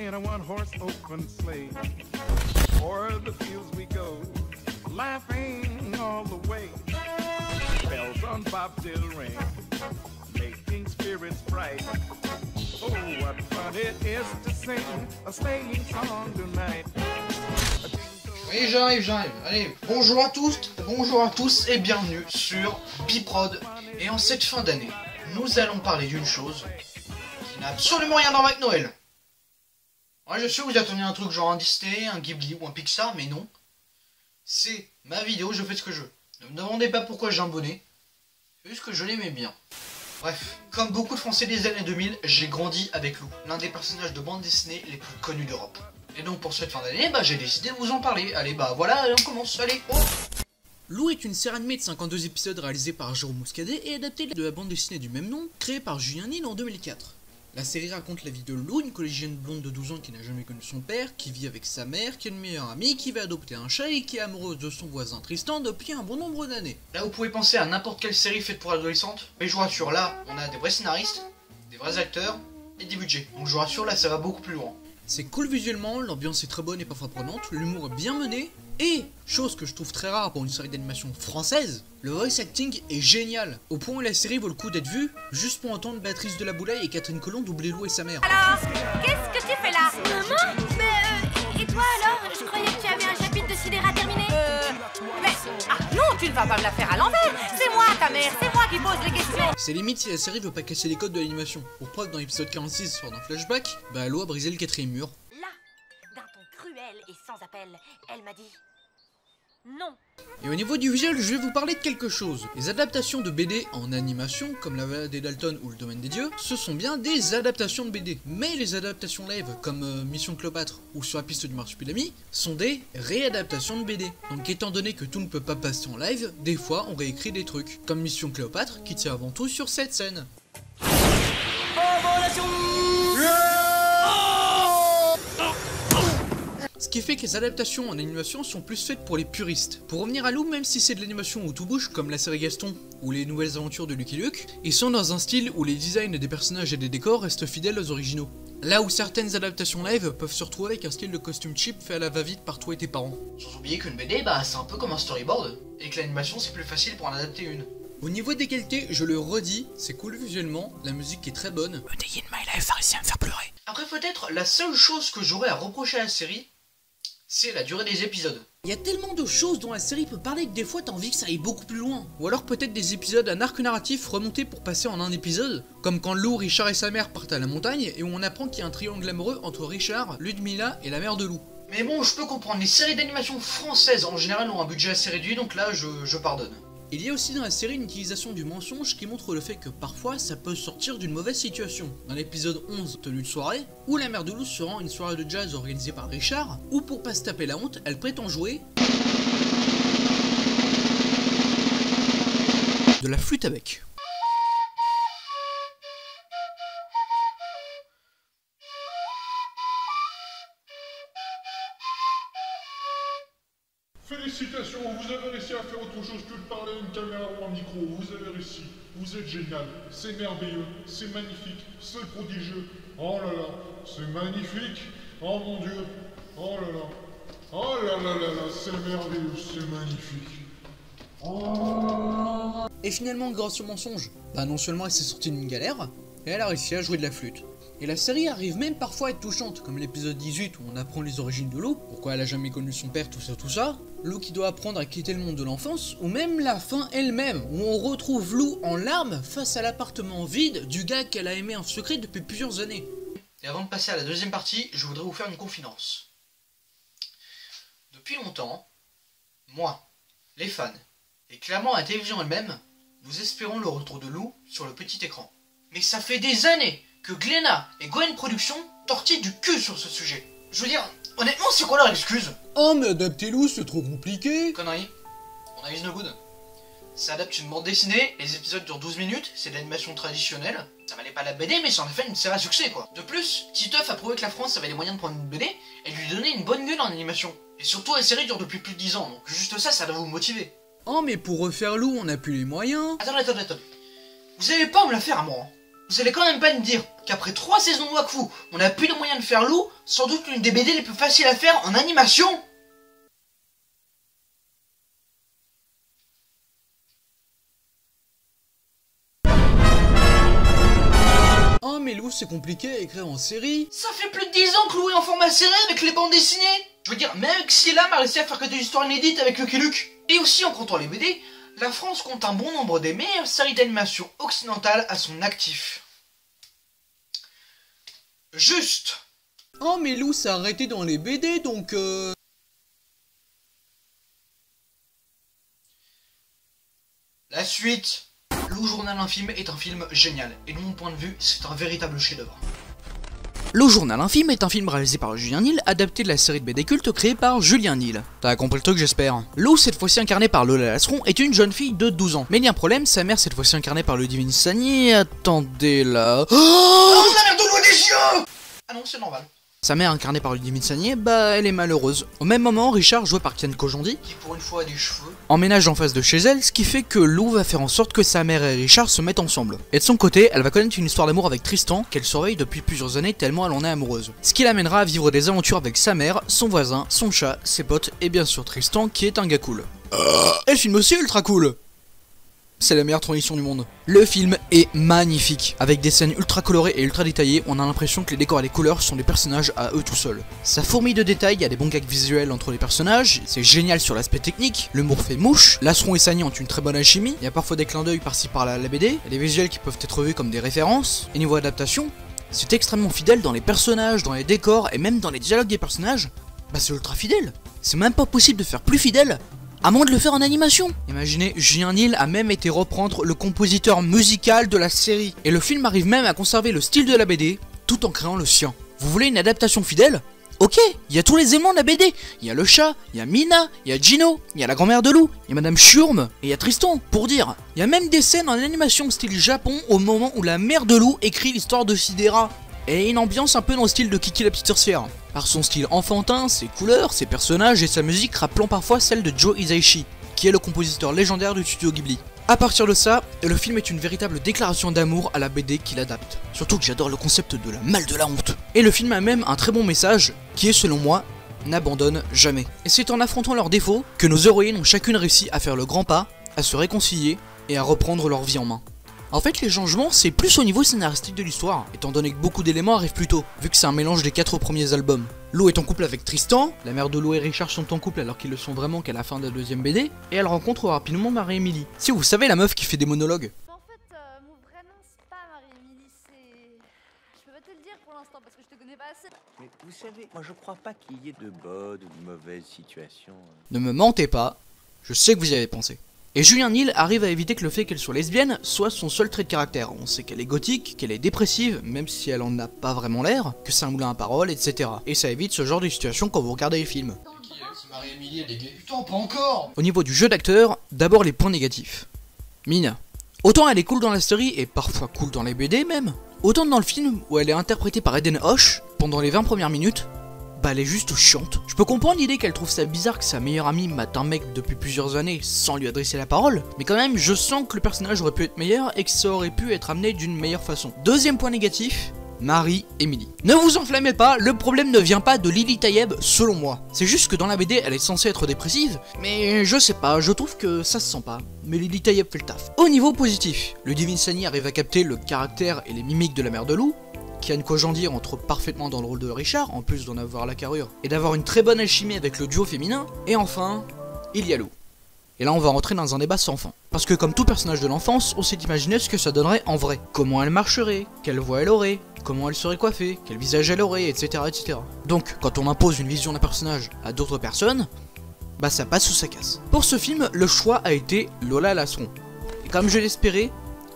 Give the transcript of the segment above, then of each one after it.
in a one-horse open sleigh. O'er the fields we go, laughing all the way. Bells on bobtail ring, making spirits bright. Oh, what fun it is to sing a sleighing song tonight. Oui, j'arrive. Allez, bonjour à tous et bienvenue sur Biprod. Et en cette fin d'année, nous allons parler d'une chose qui n'a absolument rien à voir avec Noël. Ouais, je sais, vous attendiez un truc genre un Disney, un Ghibli ou un Pixar, mais non. C'est ma vidéo, je fais ce que je veux. Ne me demandez pas pourquoi j'ai un bonnet, c'est juste que je l'aimais bien. Bref, comme beaucoup de Français des années 2000, j'ai grandi avec Lou, l'un des personnages de bande dessinée les plus connus d'Europe. Et donc pour cette fin d'année, j'ai décidé de vous en parler. Allez, voilà, on commence, allez, oh. Lou est une série animée de 52 épisodes réalisée par Jérôme Muscadet et adaptée de la bande dessinée du même nom, créée par Julien Nil en 2004. La série raconte la vie de Lou, une collégienne blonde de 12 ans qui n'a jamais connu son père, qui vit avec sa mère, qui a une meilleure amie, qui va adopter un chat et qui est amoureuse de son voisin Tristan depuis un bon nombre d'années. Là vous pouvez penser à n'importe quelle série faite pour adolescentes, mais je vous rassure, là on a des vrais scénaristes, des vrais acteurs et des budgets. Donc je vous rassure, là ça va beaucoup plus loin. C'est cool visuellement, l'ambiance est très bonne et parfois prenante, l'humour est bien mené, et, chose que je trouve très rare pour une série d'animation française, le voice acting est génial, au point où la série vaut le coup d'être vue, juste pour entendre Béatrice Delaboulaye et Catherine Colomb doubler Lou et sa mère. Alors, qu'est-ce que tu fais là? Maman? Mais et toi alors? Je croyais que tu avais un chapitre de Sidera terminé. Mais... Ah non, tu ne vas pas me la faire à l'envers. C'est moi ta mère, c'est moi qui pose les questions. C'est limite si la série veut pas casser les codes de l'animation. Pour preuve, dans l'épisode 46 sur un flashback, Lou a brisé le 4ème mur. Là, d'un ton cruel et sans appel, elle m'a dit... Non. Et au niveau du visuel, je vais vous parler de quelque chose. Les adaptations de BD en animation, comme La Vallée des Dalton ou Le Domaine des Dieux, ce sont bien des adaptations de BD. Mais les adaptations live, comme Mission Cléopâtre ou Sur la piste du marsupilami, sont des réadaptations de BD. Donc étant donné que tout ne peut pas passer en live, des fois on réécrit des trucs. Comme Mission Cléopâtre, qui tient avant tout sur cette scène. Ce qui fait que les adaptations en animation sont plus faites pour les puristes. Pour revenir à Lou, même si c'est de l'animation où tout bouge, comme la série Gaston ou les nouvelles aventures de Lucky Luke, ils sont dans un style où les designs des personnages et des décors restent fidèles aux originaux. Là où certaines adaptations live peuvent se retrouver avec un style de costume cheap fait à la va-vite par toi et tes parents. Sans oublier qu'une BD, c'est un peu comme un storyboard, et que l'animation c'est plus facile pour en adapter une. Au niveau des qualités, je le redis, c'est cool visuellement, la musique est très bonne. A Day in My Life a réussi à me faire pleurer. Après peut-être la seule chose que j'aurais à reprocher à la série, c'est la durée des épisodes. Il y a tellement de choses dont la série peut parler que des fois t'as envie que ça aille beaucoup plus loin. Ou alors peut-être des épisodes à un arc narratif remonté pour passer en un épisode, comme quand Lou, Richard et sa mère partent à la montagne et où on apprend qu'il y a un triangle amoureux entre Richard, Ludmilla et la mère de Lou. Mais bon, je peux comprendre, les séries d'animation françaises en général ont un budget assez réduit, donc là je pardonne. Il y a aussi dans la série une utilisation du mensonge qui montre le fait que parfois ça peut sortir d'une mauvaise situation. Dans l'épisode 11, Tenue de soirée, où la mère de Lou se rend à une soirée de jazz organisée par Richard, où pour pas se taper la honte, elle prétend jouer de la flûte à bec. Félicitations, vous avez réussi à faire autre chose que de parler à une caméra ou un micro, vous avez réussi, vous êtes génial, c'est merveilleux, c'est magnifique, c'est prodigieux, oh là là, c'est magnifique, oh mon Dieu, oh là là, c'est merveilleux, c'est magnifique. Oh. Et finalement, grâce au mensonge, non seulement elle s'est sortie d'une galère, et elle a réussi à jouer de la flûte. Et la série arrive même parfois à être touchante, comme l'épisode 18 où on apprend les origines de Lou, pourquoi elle a jamais connu son père, tout ça, Lou qui doit apprendre à quitter le monde de l'enfance, ou même la fin elle-même, où on retrouve Lou en larmes face à l'appartement vide du gars qu'elle a aimé en secret depuis plusieurs années. Et avant de passer à la deuxième partie, je voudrais vous faire une confidence. Depuis longtemps, moi, les fans, et clairement la télévision elle-même, nous espérons le retour de Lou sur le petit écran. Mais ça fait des années que Glénat et Gwen Productions tortillent du cul sur ce sujet. Je veux dire, honnêtement, c'est quoi leur excuse? Oh mais adapter Lou c'est trop compliqué. Connerie, on a is no good. Ça adapte une bande dessinée, les épisodes durent 12 minutes, c'est de l'animation traditionnelle. Ça valait pas la BD, mais ça en a fait une série à succès quoi. De plus, Titeuf a prouvé que la France avait les moyens de prendre une BD et de lui donner une bonne gueule en animation. Et surtout, la série dure depuis plus de 10 ans, donc juste ça, ça doit vous motiver. Oh mais pour refaire Lou, on n'a plus les moyens. Attendez. Vous allez pas me la faire à moi. Vous allez quand même pas me dire qu'après 3 saisons de Wakfu, on n'a plus de moyens de faire Lou, sans doute l'une des BD les plus faciles à faire en animation? Oh mais Lou, c'est compliqué à écrire en série. Ça fait plus de 10 ans que Lou est en format serré avec les bandes dessinées. Je veux dire, même Xylam a réussi à faire que des histoires inédites avec Lucky Luke. Et aussi, en comptant les BD, la France compte un bon nombre des meilleures séries d'animation occidentales à son actif. Juste. Oh mais Lou, s'est arrêté dans les BD donc La suite. Lou Journal Infime est un film génial, et de mon point de vue, c'est un véritable chef-d'œuvre. Le Journal Infime est un film réalisé par Julien Nil, adapté de la série de BD culte créée par Julien Nil. T'as compris le truc, j'espère. Lou, cette fois-ci incarnée par Lola Lasseron, est une jeune fille de 12 ans. Mais il y a un problème, sa mère, cette fois-ci incarnée par Ludivine Sagnier, attendez là... Oh, la mère de Lou des chiens! Ah non, c'est normal. Sa mère, incarnée par Ludivine Sagnier, bah elle est malheureuse. Au même moment, Richard, joué par Kian Kojandi, Qui pour une fois a des cheveux. emménage en face de chez elle, ce qui fait que Lou va faire en sorte que sa mère et Richard se mettent ensemble. Et de son côté, elle va connaître une histoire d'amour avec Tristan, qu'elle surveille depuis plusieurs années tellement elle en est amoureuse. Ce qui l'amènera à vivre des aventures avec sa mère, son voisin, son chat, ses potes et bien sûr Tristan qui est un gars cool. Et le film aussi est ultra cool. C'est la meilleure transition du monde. Le film est magnifique. Avec des scènes ultra colorées et ultra détaillées, on a l'impression que les décors et les couleurs sont des personnages à eux tout seuls. Ça fourmille de détails, il y a des bons gags visuels entre les personnages, c'est génial sur l'aspect technique, l'humour fait mouche, Lasseron et Sagnier ont une très bonne alchimie, il y a parfois des clins d'œil par-ci par-là à la BD, il y a des visuels qui peuvent être vus comme des références, et niveau adaptation, c'est extrêmement fidèle dans les personnages, dans les décors et même dans les dialogues des personnages. Bah c'est ultra fidèle. C'est même pas possible de faire plus fidèle, à moins de le faire en animation. Imaginez, Julien Nil a même été reprendre le compositeur musical de la série. Et le film arrive même à conserver le style de la BD, tout en créant le sien. Vous voulez une adaptation fidèle? Ok, il y a tous les éléments de la BD. Il y a le chat, il y a Mina, il y a Gino, il y a la grand-mère de Lou, il y a Madame Schurm, et il y a Tristan, pour dire. Il y a même des scènes en animation style Japon au moment où la mère de Lou écrit l'histoire de Sidera. Et une ambiance un peu dans le style de Kiki la petite sorcière. Par son style enfantin, ses couleurs, ses personnages et sa musique rappelant parfois celle de Joe Hisaishi, qui est le compositeur légendaire du studio Ghibli. A partir de ça, le film est une véritable déclaration d'amour à la BD qu'il adapte. Surtout que j'adore le concept de la malle de la honte. Et le film a même un très bon message, qui est selon moi, n'abandonne jamais. Et c'est en affrontant leurs défauts que nos héroïnes ont chacune réussi à faire le grand pas, à se réconcilier et à reprendre leur vie en main. En fait, les changements, c'est plus au niveau scénaristique de l'histoire, étant donné que beaucoup d'éléments arrivent plus tôt, vu que c'est un mélange des 4 premiers albums. Lou est en couple avec Tristan, la mère de Lou et Richard sont en couple alors qu'ils le sont vraiment qu'à la fin de la deuxième BD, et elle rencontre rapidement Marie-Émilie. Si vous savez, la meuf qui fait des monologues. En fait, mon vrai nom, c'est pas Marie-Émilie, c'est... Je peux pas te le dire pour l'instant parce que je te connais pas assez. Mais vous savez, moi je crois pas qu'il y ait de bonnes ou de mauvaises situations. Ne me mentez pas, je sais que vous y avez pensé. Et Julien Nil arrive à éviter que le fait qu'elle soit lesbienne soit son seul trait de caractère. On sait qu'elle est gothique, qu'elle est dépressive, même si elle en a pas vraiment l'air, que c'est un moulin à paroles, etc. Et ça évite ce genre de situation quand vous regardez les films. C'est Marie-Émilie, elle est gay. Putain, pas encore. Au niveau du jeu d'acteur, d'abord les points négatifs. Mina. Autant elle est cool dans la série, et parfois cool dans les BD même, autant dans le film où elle est interprétée par Eden Hoche, pendant les 20 premières minutes, bah elle est juste chiante. Je peux comprendre l'idée qu'elle trouve ça bizarre que sa meilleure amie mate un mec depuis plusieurs années sans lui adresser la parole, mais quand même je sens que le personnage aurait pu être meilleur et que ça aurait pu être amené d'une meilleure façon. Deuxième point négatif, Marie-Émilie. Ne vous enflammez pas, le problème ne vient pas de Lily Tayeb selon moi. C'est juste que dans la BD elle est censée être dépressive, mais je sais pas, je trouve que ça se sent pas. Mais Lily Tayeb fait le taf. Au niveau positif, Ludivine Sagnier arrive à capter le caractère et les mimiques de la mère de Lou, Kian Kojandi rentre parfaitement dans le rôle de Richard, en plus d'en avoir la carrure, et d'avoir une très bonne alchimie avec le duo féminin, et enfin, il y a Lou. Et là on va rentrer dans un débat sans fin. Parce que comme tout personnage de l'enfance, on s'est imaginé ce que ça donnerait en vrai. Comment elle marcherait, quelle voix elle aurait, comment elle serait coiffée, quel visage elle aurait, etc. etc. Donc quand on impose une vision d'un personnage à d'autres personnes, bah ça passe ou ça casse. Pour ce film, le choix a été Lola Lasseron. Et comme je l'espérais,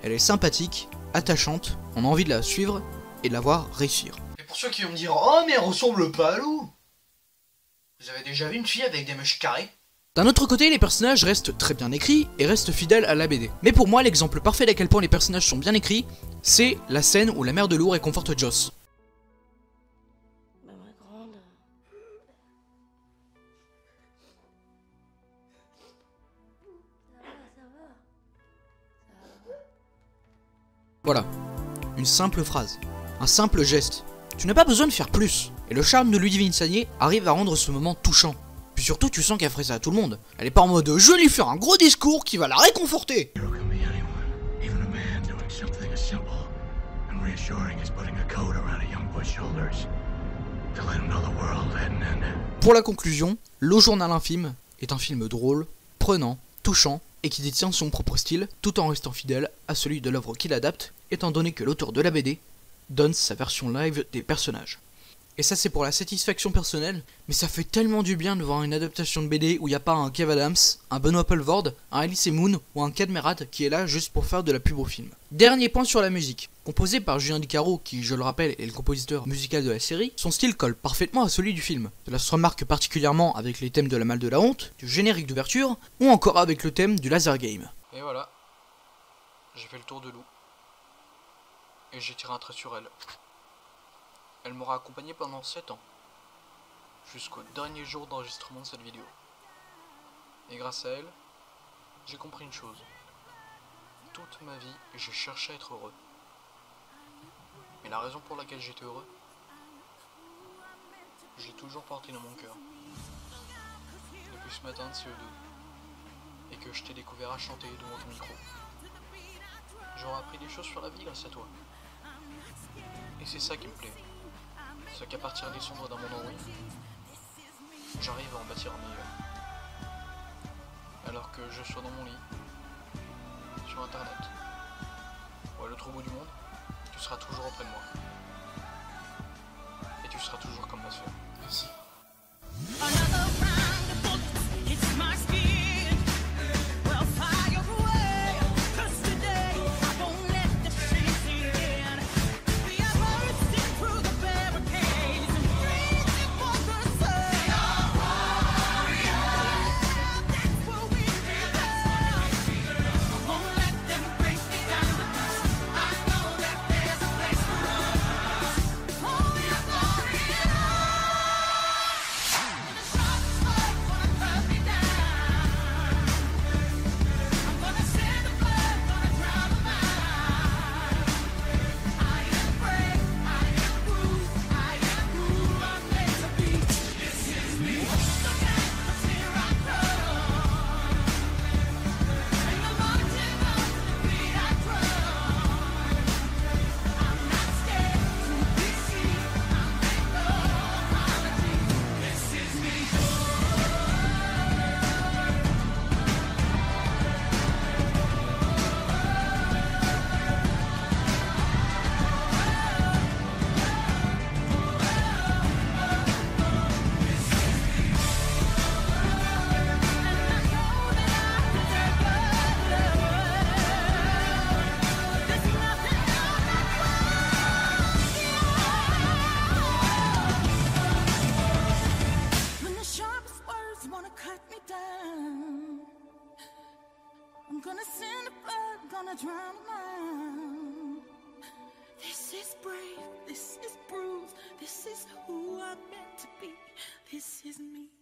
elle est sympathique, attachante, on a envie de la suivre, et de la voir réussir. Et pour ceux qui vont me dire, oh mais elle ressemble pas à Lou. Vous avez déjà vu une fille avec des mèches carrées? D'un autre côté, les personnages restent très bien écrits et restent fidèles à la BD. Mais pour moi, l'exemple parfait d'à quel point les personnages sont bien écrits, c'est la scène où la mère de Lou réconforte Joss. Maman grande. Ça va. Voilà. une simple phrase, un simple geste. Tu n'as pas besoin de faire plus. Et le charme de Ludivine Sagnier arrive à rendre ce moment touchant. Puis surtout, tu sens qu'elle ferait ça à tout le monde. Elle est pas en mode « je vais lui faire un gros discours qui va la réconforter ». Pour la conclusion, Le Journal Infime est un film drôle, prenant, touchant et qui détient son propre style tout en restant fidèle à celui de l'œuvre qu'il adapte, étant donné que l'auteur de la BD donne sa version live des personnages. Et ça c'est pour la satisfaction personnelle, mais ça fait tellement du bien de voir une adaptation de BD où il n'y a pas un Kev Adams, un Benoît Poelvoorde, un Elise Moon ou un Cadmerade qui est là juste pour faire de la pub au film. Dernier point sur la musique. Composé par Julien Licaro, qui je le rappelle est le compositeur musical de la série, son style colle parfaitement à celui du film. Cela se remarque particulièrement avec les thèmes de la Malle de la Honte, du générique d'ouverture, ou encore avec le thème du laser game. Et voilà, j'ai fait le tour de Lou. Et j'ai tiré un trait sur elle. Elle m'aura accompagné pendant 7 ans, jusqu'au dernier jour d'enregistrement de cette vidéo. Et grâce à elle, j'ai compris une chose. Toute ma vie, j'ai cherché à être heureux. Mais la raison pour laquelle j'étais heureux, j'ai toujours porté dans mon cœur. Depuis ce matin de CE2, et que je t'ai découvert à chanter devant ton micro. J'aurais appris des choses sur la vie grâce à toi. Et c'est ça qui me plaît. C'est qu'à partir des cendres d'un monde en ruine, j'arrive à en bâtir un meilleur. Alors que je sois dans mon lit, sur internet, ou à l'autre bout du monde, tu seras toujours auprès de moi. Et tu seras toujours comme ma soeur. Merci. I'm gonna send the blood, gonna drown them out. This is brave, this is bruised, this is who I'm meant to be. This is me.